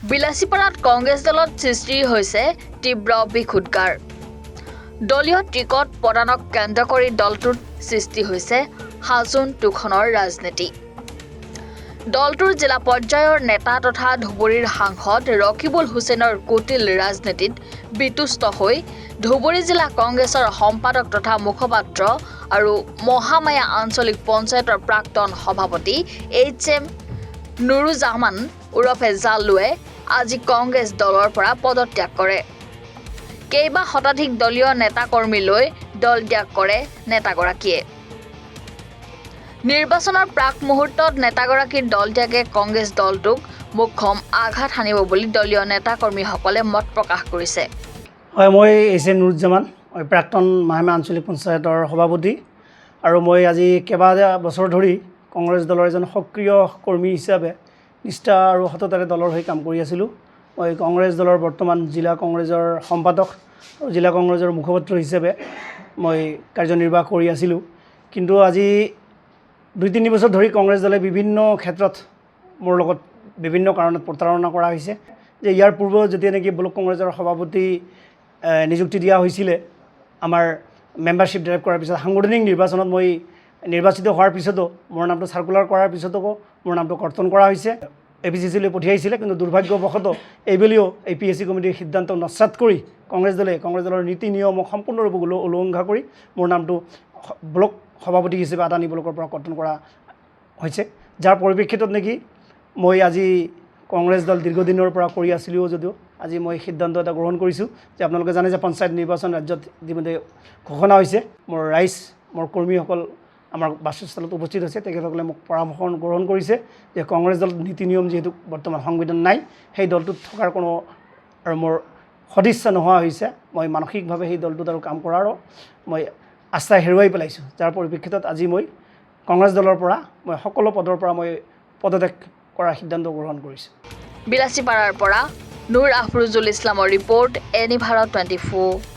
বিলাসীপাৰাত কংগ্ৰেছ দলত সৃষ্টি হৈছে তীব্ৰ বিক্ষোভকাৰ দলীয় টিকট প্ৰদানক কেন্দ্ৰ কৰি দলটোৰ সৃষ্টি হৈছে হাজোন তুখনৰ ৰাজনীতি দলটোৰ জিলা পৰ্যায়ৰ নেতা তথা ধুবুৰীৰ সাংসদ ৰকিবুল হুছেইনৰ কুটিল ৰাজনীতিত বিতুষ্ট হৈ ধুবুৰী জিলা কংগ্ৰেছৰ সম্পাদক তথা মুখপাত্ৰ আৰু মহামায়া আঞ্চলিক পঞ্চায়তৰ প্ৰাক্তন সভাপতি HM নুৰুজামান উৰফে জালুৱে আজি কংগ্ৰেছ দলৰ পৰা পদত্যাগ কৰে কেইবা শতাধিক দলীয় নেতা কৰ্মী লৈ দল ত্যাগ কৰে নেতাগৰাকীয়ে নিৰ্বাচনৰ প্ৰাক মুহূৰ্তত নেতাগৰাকীৰ দল ত্যাগে কংগ্ৰেছ দলটোক মুখ্যম আঘাত হানিব বুলি দলীয় নেতা কৰ্মীসকলে মত প্ৰকাশ কৰিছে হয় মই HM নুৰুজামান প্ৰাক্তন মহামায়া আঞ্চলিক পঞ্চায়তৰ সভাপতি আৰু মই আজি কেইবা বছৰ ধৰি কংগ্ৰেছ দলৰ এজন সক্ৰিয় কৰ্মী হিচাপে নিষ্ঠা আৰু সততাৰে দলৰ হৈ কাম কৰি আছিলোঁ মই কংগ্ৰেছ দলৰ বৰ্তমান জিলা কংগ্ৰেছৰ সম্পাদক আৰু জিলা কংগ্ৰেছৰ মুখপাত্ৰ হিচাপে মই কাৰ্যনিৰ্বাহ কৰি আছিলোঁ কিন্তু আজি 2-3 বছৰ ধৰি কংগ্ৰেছ দলে বিভিন্ন ক্ষেত্ৰত মোৰ লগত বিভিন্ন কাৰণত প্ৰতাৰণা কৰা হৈছে যে ইয়াৰ পূৰ্বে যেতিয়া নেকি ব্লক কংগ্ৰেছৰ সভাপতি নিযুক্তি দিয়া হৈছিল আমাৰ মেম্বাৰশ্বিপ ড্ৰাইভ কৰাৰ পিছত সাংগঠনিক নিৰ্বাচনত মই নিৰ্বাচিত হোৱাৰ পিছতো মোৰ নামটো সাৰ্কুলাৰ কৰাৰ পিছতো মোৰ নামটো কৰ্তন কৰা হৈছে APCC-লৈ পঠিয়াইছিলে কিন্তু দুৰ্ভাগ্যবশতঃ এইবেলিও APSC কমিটিৰ সিদ্ধান্ত নস্যাৎ কৰি কংগ্ৰেছ দলৰ নীতি নিয়মক সম্পূৰ্ণৰূপে উলংঘা কৰি মোৰ নামটো ব্লক সভাপতি হিচাপে আদানী ব্লকৰ পৰা কৰ্তন কৰা হৈছে যাৰ পৰিপ্ৰেক্ষিতত নেকি মই আজি কংগ্ৰেছ দল দীৰ্ঘদিনৰ পৰা কৰি আছিলোঁ যদিও আজি মই সিদ্ধান্ত এটা গ্ৰহণ কৰিছোঁ যে আপোনালোকে জানে যে পঞ্চায়ত নিৰ্বাচন ৰাজ্যত ইতিমধ্যে ঘোষণা হৈছে মোৰ ৰাইজ মোৰ কৰ্মীসকল আমাৰ বাসস্থলত উপস্থিত হৈছে তেখেতসকলে মোক পৰামৰ্শ গ্ৰহণ কৰিছে যে কংগ্ৰেছ দল নীতি নিয়ম যেহেতু বৰ্তমান সংবিধান নাই সেই দলটোত থকাৰ কোনো আৰু মোৰ সদিচ্ছা নোহোৱা হৈছে মই মানসিকভাৱে সেই দলটোত আৰু কাম কৰাৰো মই আস্থা হেৰুৱাই পেলাইছোঁ যাৰ পৰিপ্ৰেক্ষিতত আজি মই কংগ্ৰেছ দলৰ পৰা মই সকলো পদৰ পৰা মই পদত্যাগ কৰাৰ সিদ্ধান্ত গ্ৰহণ কৰিছোঁ বিলাসীপাৰাৰ পৰা নুৰ আফৰোজুল ইছলামৰ ৰিপৰ্ট এনি ভাৰত 24